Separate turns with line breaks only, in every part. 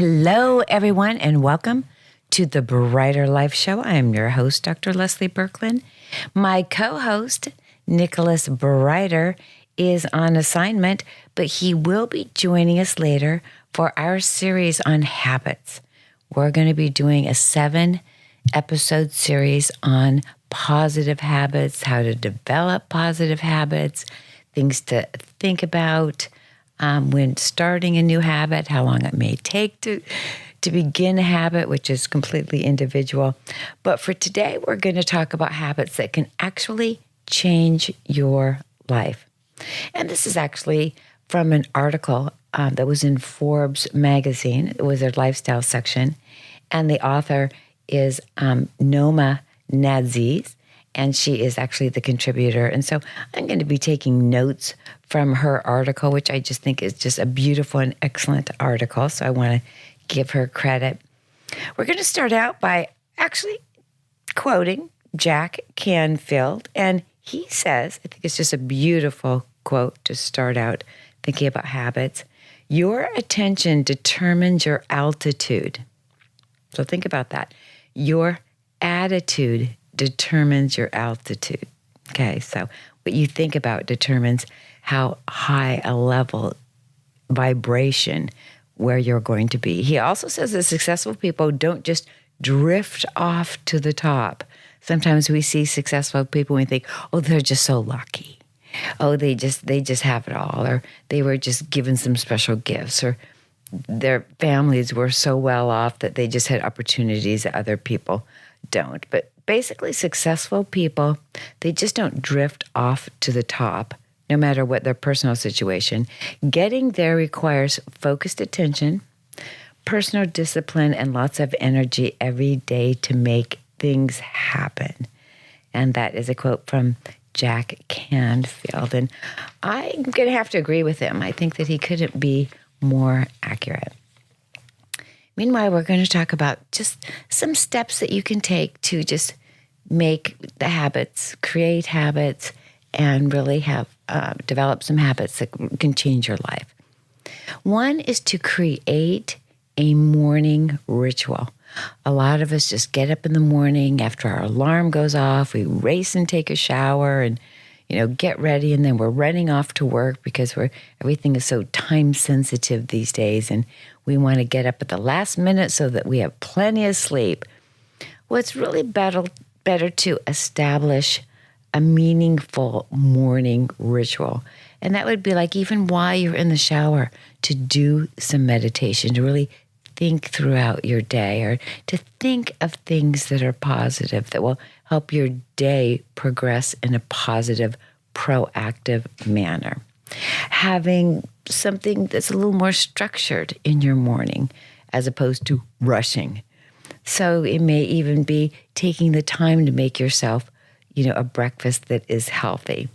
Hello, everyone, and welcome to the Brighter Life Show. I am your host, Dr. Leslie Birkland. My co-host, Nicholas Brighter, is on assignment, but he will be joining us later for our series on habits. We're going to be doing a 7-episode series on positive habits, how to develop positive habits, things to think about when starting a new habit, how long it may take to begin a habit, which is completely individual. But for today, we're going to talk about habits that can actually change your life. And this is actually from an article that was in Forbes magazine. It was their lifestyle section. And the author is Noma Naziz, and she is actually the contributor. And so I'm going to be taking notes from her article, which I just think is just a beautiful and excellent article. So I want to give her credit. We're going to start out by actually quoting Jack Canfield. And he says, I think it's just a beautiful quote to start out thinking about habits. Your attention determines your altitude. So think about that. Your attitude determines your altitude. Okay, so what you think about determines how high a level vibration where you're going to be. He also says that successful people don't just drift off to the top. Sometimes we see successful people and we think, oh, they're just so lucky. Oh, they just have it all. Or they were just given some special gifts. Or their families were so well off that they just had opportunities that other people don't. But basically, successful people, they just don't drift off to the top, no matter what their personal situation. Getting there requires focused attention, personal discipline, and lots of energy every day to make things happen. And that is a quote from Jack Canfield. And I'm going to have to agree with him. I think that he couldn't be more accurate. Meanwhile, we're going to talk about just some steps that you can take to just make the habits, create habits, and really have develop some habits that can change your life. One is to create a morning ritual. A lot of us just get up in the morning after our alarm goes off. We race and take a shower and, get ready, and then we're running off to work because everything is so time sensitive these days, and we want to get up at the last minute so that we have plenty of sleep. Well, it's really better to establish a meaningful morning ritual. And that would be like even while you're in the shower, to do some meditation, to really think throughout your day, or to think of things that are positive that will help your day progress in a positive, proactive manner. Having something that's a little more structured in your morning as opposed to rushing. So it may even be taking the time to make yourself, a breakfast that is healthy.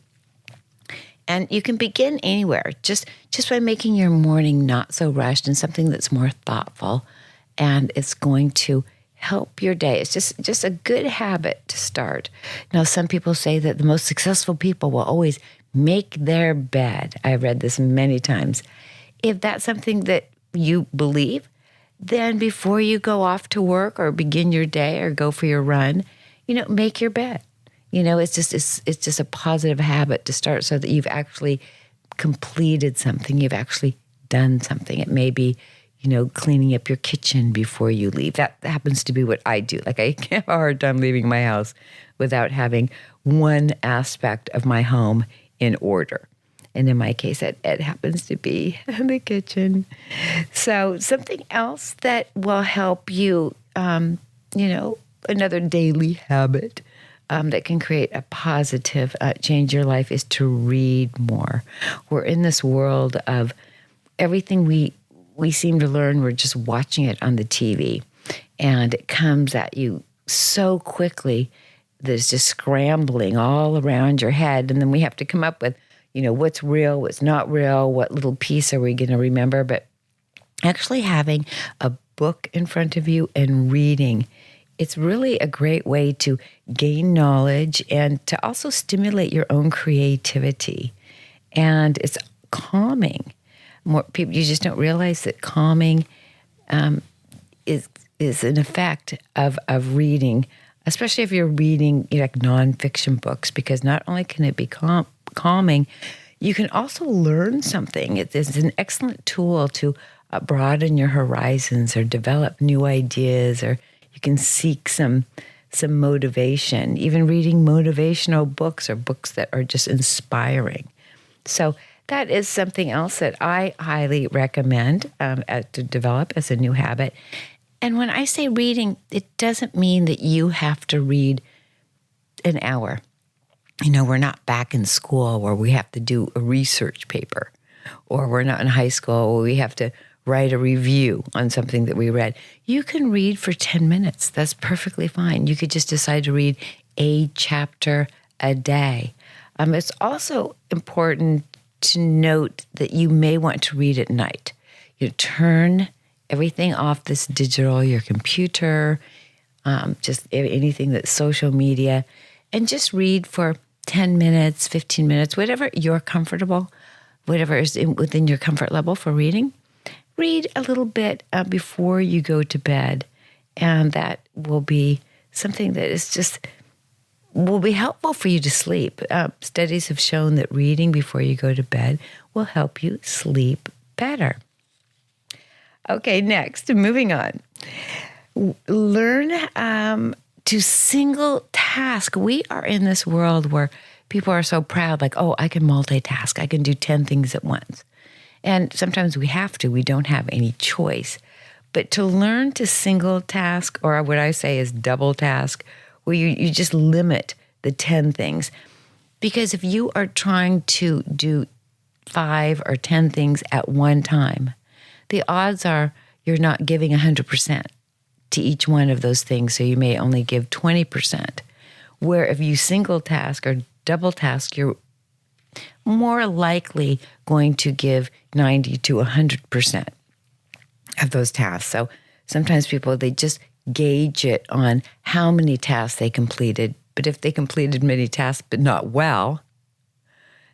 And you can begin anywhere, just by making your morning not so rushed and something that's more thoughtful, and it's going to help your day. It's just a good habit to start. Now, some people say that the most successful people will always make their bed. I've read this many times. If that's something that you believe, then before you go off to work or begin your day or go for your run, make your bed. It's just a positive habit to start so that you've actually completed something. You've actually done something. It may be, cleaning up your kitchen before you leave. That happens to be what I do. Like, I have a hard time leaving my house without having one aspect of my home in order. And in my case, it happens to be the kitchen. So something else that will help you, another daily habit that can create a positive change in your life is to read more. We're in this world of everything we seem to learn, we're just watching it on the TV. And it comes at you so quickly that it's just scrambling all around your head. And then we have to come up with, what's real, what's not real, what little piece are we going to remember. But actually having a book in front of you and reading, it's really a great way to gain knowledge and to also stimulate your own creativity. And it's calming. More people, you just don't realize that calming is an effect of reading, especially if you're reading like nonfiction books, because not only can it be calming, you can also learn something. It's an excellent tool to broaden your horizons or develop new ideas, or you can seek some motivation, even reading motivational books or books that are just inspiring. So that is something else that I highly recommend to develop as a new habit. And when I say reading, it doesn't mean that you have to read an hour. We're not back in school where we have to do a research paper, or we're not in high school where we have to write a review on something that we read. You can read for 10 minutes. That's perfectly fine. You could just decide to read a chapter a day. It's also important to note that you may want to read at night. You turn everything off this digital, your computer, just anything that's social media, and just read for 10 minutes, 15 minutes, whatever you're comfortable, whatever is within your comfort level for reading. Read a little bit before you go to bed, and that will be something that is just will be helpful for you to sleep. Studies have shown that reading before you go to bed will help you sleep better. Okay, next, moving on. Learn to single task. We are in this world where people are so proud, like, oh, I can multitask. I can do 10 things at once. And sometimes we have to. We don't have any choice. But to learn to single task, or what I say is double task, where you just limit the 10 things. Because if you are trying to do 5 or 10 things at one time, the odds are you're not giving 100% to each one of those things, so you may only give 20%. Where if you single task or double task, you're more likely going to give 90 to 100% of those tasks. So sometimes people, they just gauge it on how many tasks they completed. But if they completed many tasks but not well,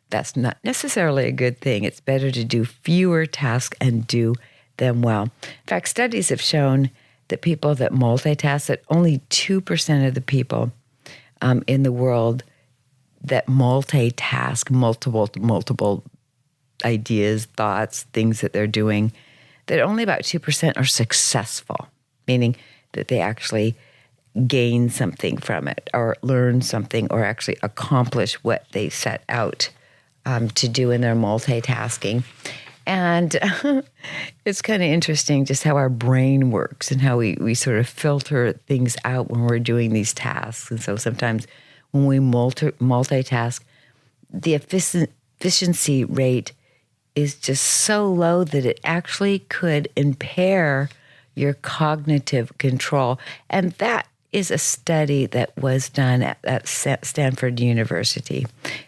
that's not necessarily a good thing. It's better to do fewer tasks and do them well. In fact, studies have shown that people that multitask, that only 2% of the people in the world that multitask multiple ideas, thoughts, things that they're doing, that only about 2% are successful, meaning that they actually gain something from it or learn something or actually accomplish what they set out to do in their multitasking. And it's kind of interesting just how our brain works and how we sort of filter things out when we're doing these tasks. And so sometimes when we multitask, the efficiency rate is just so low that it actually could impair your cognitive control. And that is a study that was done at Stanford University.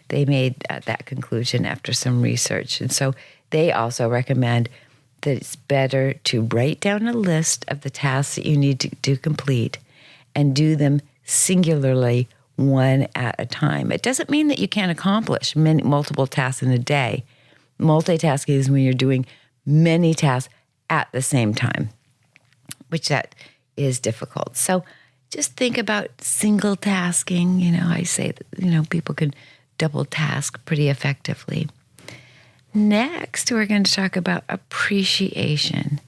They made that conclusion after some research. And so they also recommend that it's better to write down a list of the tasks that you need to complete and do them singularly, one at a time. It doesn't mean that you can't accomplish multiple tasks in a day. Multitasking is when you're doing many tasks at the same time, which that is difficult. So just think about single tasking. I say that, people can double task pretty effectively. Next, we're going to talk about appreciation.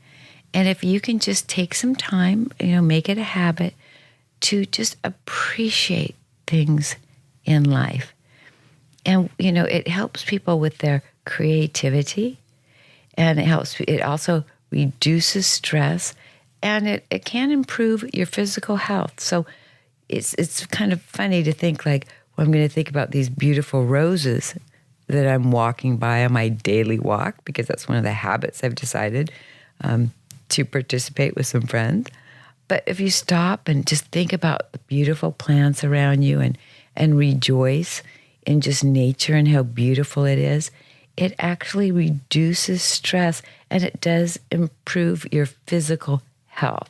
And if you can just take some time, make it a habit to just appreciate things in life. And, it helps people with their creativity, and it also reduces stress, and it can improve your physical health. So it's kind of funny to think like, well, I'm going to think about these beautiful roses that I'm walking by on my daily walk, because that's one of the habits I've decided to participate with some friends. But if you stop and just think about the beautiful plants around you and rejoice in just nature and how beautiful it is, it actually reduces stress and it does improve your physical health.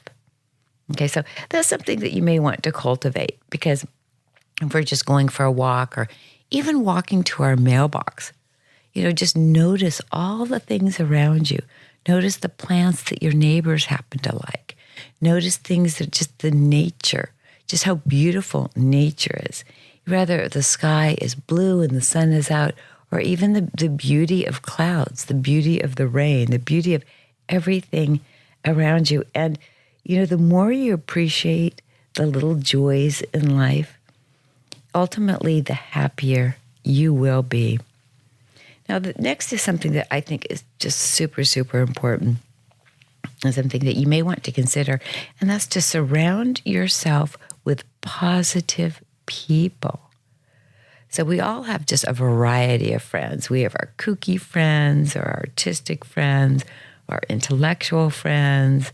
Okay, so that's something that you may want to cultivate, because if we're just going for a walk or even walking to our mailbox, just notice all the things around you. Notice the plants that your neighbors happen to like. Notice things that just the nature, just how beautiful nature is. Whether the sky is blue and the sun is out, or even the beauty of clouds, the beauty of the rain, the beauty of everything around you. And, the more you appreciate the little joys in life, ultimately the happier you will be. Now, the next is something that I think is just super, super important, and something that you may want to consider, and that's to surround yourself with positive people. So we all have just a variety of friends. We have our kooky friends, our artistic friends, our intellectual friends,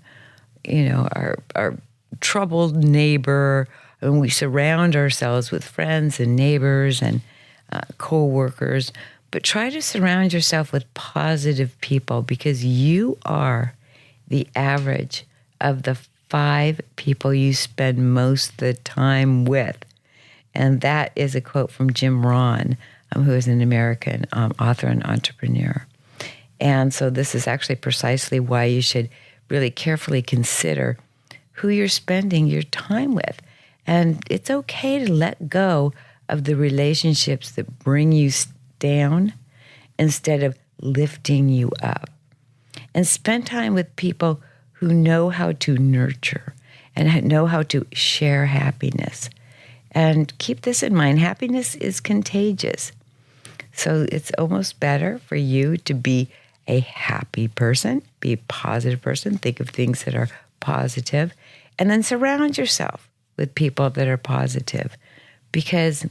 our troubled neighbor. And we surround ourselves with friends and neighbors and co-workers. But try to surround yourself with positive people, because you are the average of the 5 people you spend most of the time with. And that is a quote from Jim Rohn, who is an American author and entrepreneur. And so this is actually precisely why you should really carefully consider who you're spending your time with. And it's okay to let go of the relationships that bring you down instead of lifting you up. And spend time with people who know how to nurture and know how to share happiness. And keep this in mind, happiness is contagious. So it's almost better for you to be a happy person, be a positive person, think of things that are positive, and then surround yourself with people that are positive. Because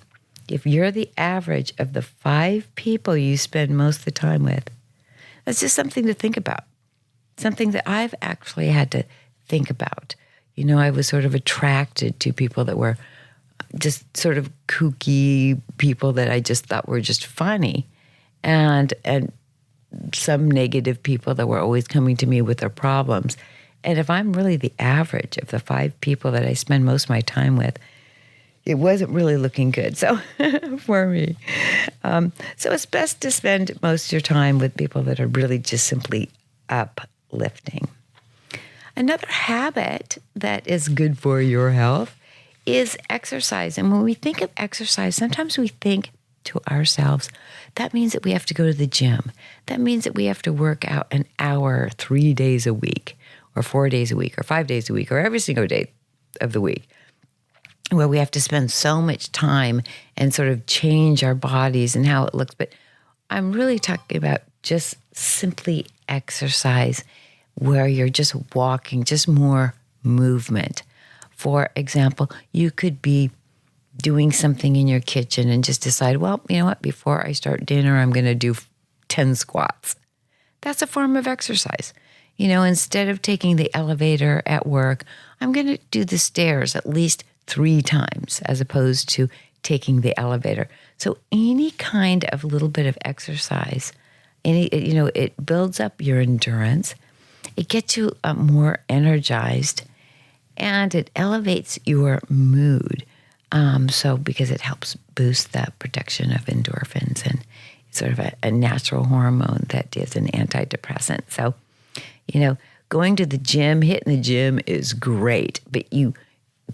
if you're the average of the 5 people you spend most of the time with, that's just something to think about. Something that I've actually had to think about. I was sort of attracted to people that were just sort of kooky people that I just thought were just funny, and some negative people that were always coming to me with their problems. And if I'm really the average of the 5 people that I spend most of my time with, it wasn't really looking good. So for me, so it's best to spend most of your time with people that are really just simply uplifting. Another habit that is good for your health is exercise. And when we think of exercise, sometimes we think to ourselves, that means that we have to go to the gym. That means that we have to work out an hour 3 days a week, or 4 days a week, or 5 days a week, or every single day of the week, where we have to spend so much time and sort of change our bodies and how it looks. But I'm really talking about just simply exercise, where you're just walking, just more movement. For example, you could be doing something in your kitchen and just decide, well, you know what, before I start dinner, I'm going to do 10 squats. That's a form of exercise. Instead of taking the elevator at work, I'm going to do the stairs at least 3 times as opposed to taking the elevator. So any kind of little bit of exercise, it builds up your endurance. It gets you more energized, and it elevates your mood. Because it helps boost that production of endorphins, and it's sort of a natural hormone that is an antidepressant. So, going to the gym, hitting the gym is great, but you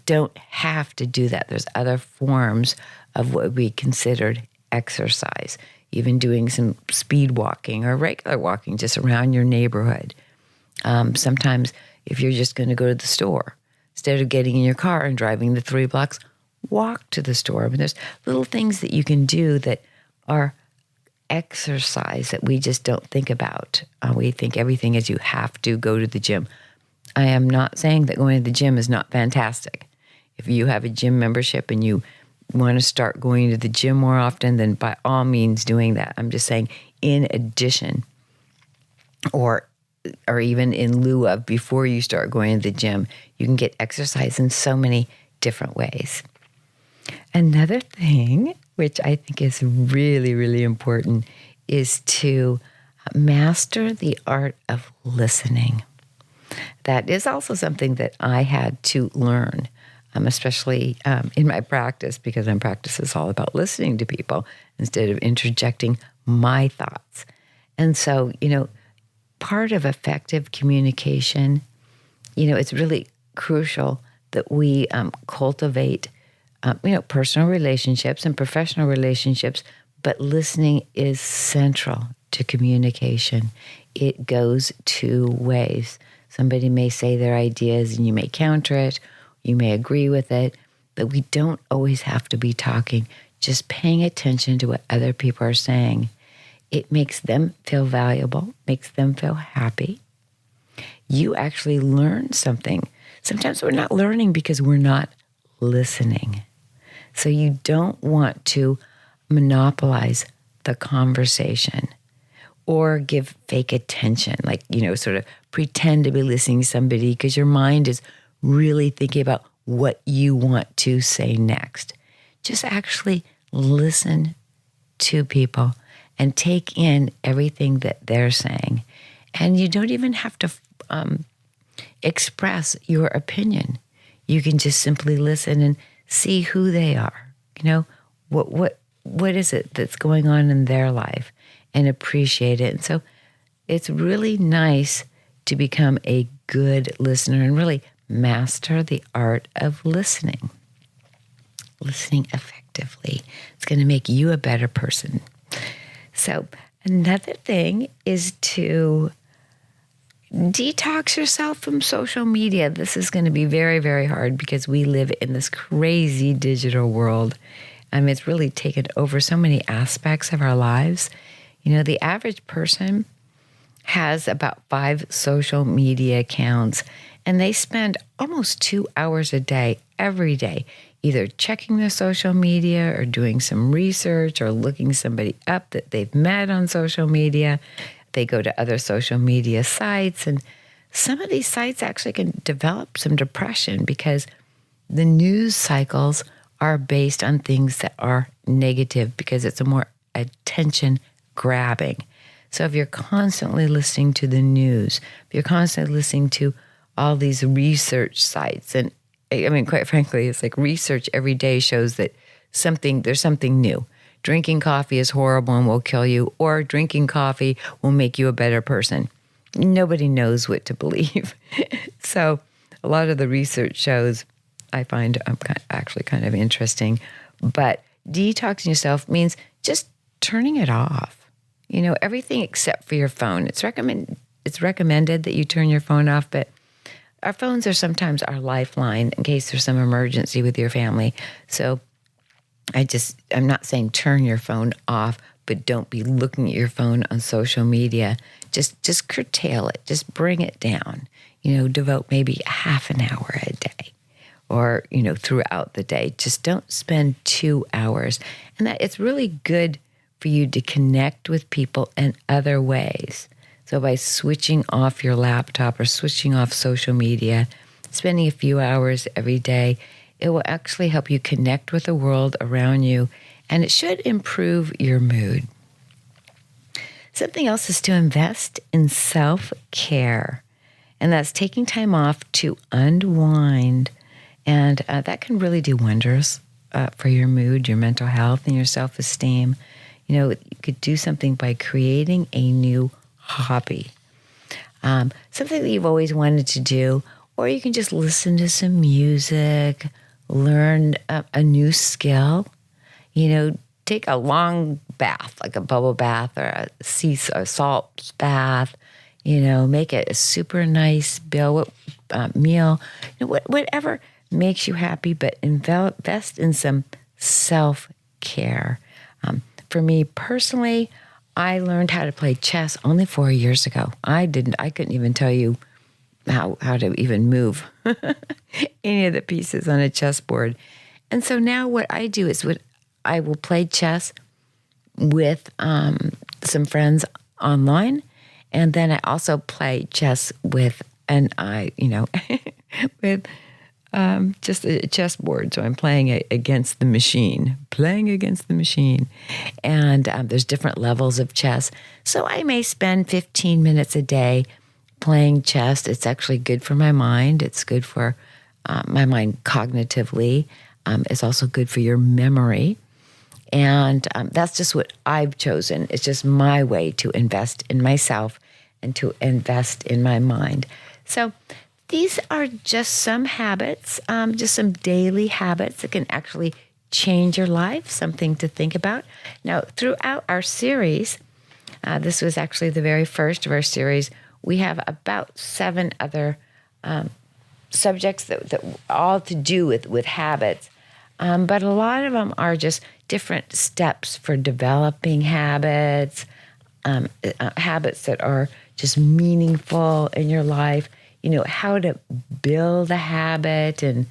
don't have to do that. There's other forms of what we considered exercise, even doing some speed walking or regular walking just around your neighborhood. Sometimes if you're just going to go to the store, instead of getting in your car and driving the 3 blocks, walk to the store. There's little things that you can do that are exercise that we just don't think about. We think everything is you have to go to the gym. I am not saying that going to the gym is not fantastic. If you have a gym membership and you want to start going to the gym more often, then by all means doing that. I'm just saying, in addition, or even in lieu of, before you start going to the gym, you can get exercise in so many different ways. Another thing, which I think is really, really important, is to master the art of listening. That is also something that I had to learn, especially in my practice, because my practice is all about listening to people instead of interjecting my thoughts. And so, part of effective communication, it's really crucial that we cultivate, personal relationships and professional relationships, but listening is central to communication. It goes two ways. Somebody may say their ideas and you may counter it, you may agree with it, but we don't always have to be talking. Just paying attention to what other people are saying. It makes them feel valuable, makes them feel happy. You actually learn something. Sometimes we're not learning because we're not listening. So you don't want to monopolize the conversation or give fake attention, like, sort of pretend to be listening to somebody because your mind is really thinking about what you want to say next. Just actually listen to people and take in everything that they're saying. And you don't even have to express your opinion. You can just simply listen and see who they are. What is it that's going on in their life, and appreciate it. And so it's really nice to become a good listener and really master the art of listening. Listening effectively. It's going to make you a better person. So another thing is to detox yourself from social media. This is going to be very, very hard because we live in this crazy digital world. It's really taken over so many aspects of our lives. The average person has about 5 social media accounts, and they spend almost 2 hours a day, every day, either checking their social media or doing some research or looking somebody up that they've met on social media. They go to other social media sites, and some of these sites actually can develop some depression because the news cycles are based on things that are negative because it's a more attention grabbing. So if you're constantly listening to the news, if you're constantly listening to all these research sites, and quite frankly, it's like research every day shows that there's something new. Drinking coffee is horrible and will kill you, or drinking coffee will make you a better person. Nobody knows what to believe. So a lot of the research shows I find actually kind of interesting. But detoxing yourself means just turning it off. Everything except for your phone. It's recommended that you turn your phone off, but our phones are sometimes our lifeline in case there's some emergency with your family. So I'm not saying turn your phone off, but don't be looking at your phone on social media. Just curtail it. Just bring it down. Devote maybe half an hour a day or, throughout the day. Just don't spend 2 hours. And that it's really good for you to connect with people in other ways. So by switching off your laptop or switching off social media, spending a few hours every day, it will actually help you connect with the world around you, and it should improve your mood. Something else is to invest in self-care, and that's taking time off to unwind, and that can really do wonders for your mood, your mental health, and your self-esteem. You could do something by creating a new hobby, something that you've always wanted to do, or you can just listen to some music, learn a new skill, take a long bath, like a bubble bath or a salt bath, make it a super nice meal, whatever makes you happy, but invest in some self-care. For me personally, I learned how to play chess only 4 years ago. I couldn't even tell you how to even move any of the pieces on a chessboard. And so now what I do is I will play chess with some friends online, and then I also play chess with with just a chessboard. So I'm playing against the machine, And there's different levels of chess. So I may spend 15 minutes a day playing chess. It's actually good for my mind. It's good for my mind cognitively. It's also good for your memory. And that's just what I've chosen. It's just my way to invest in myself and to invest in my mind. So these are just some habits, just some daily habits that can actually change your life, something to think about. Now, throughout our series, this was actually the very first of our series, we have about 7 other subjects that all to do with habits. But a lot of them are just different steps for developing habits, habits that are just meaningful in your life, how to build a habit and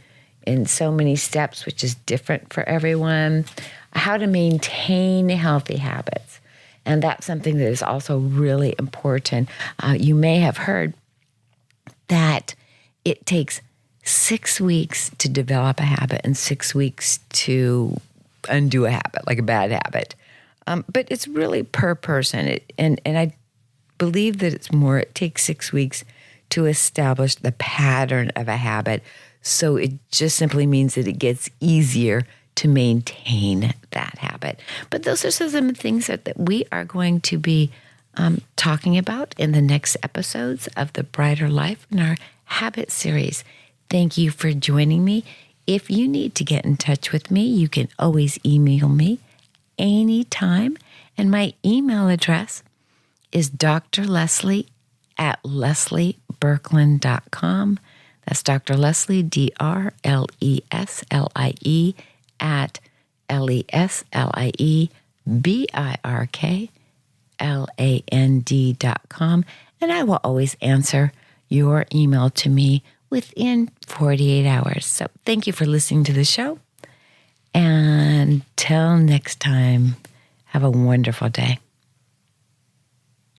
in so many steps, which is different for everyone, how to maintain healthy habits. And that's something that is also really important. You may have heard that it takes 6 weeks to develop a habit and 6 weeks to undo a habit, like a bad habit. But it's really per person. And I believe that it's more, it takes 6 weeks to establish the pattern of a habit. So it just simply means that it gets easier to maintain that habit. But those are some of the things that we are going to be talking about in the next episodes of The Brighter Life in our Habit series. Thank you for joining me. If you need to get in touch with me, you can always email me anytime. And my email address is drleslie@lesliebirkland.com. That's Dr. Leslie, DRLESLIE @LESLIEBIRKLAND.com. And I will always answer your email to me within 48 hours. So thank you for listening to the show. And until next time, have a wonderful day.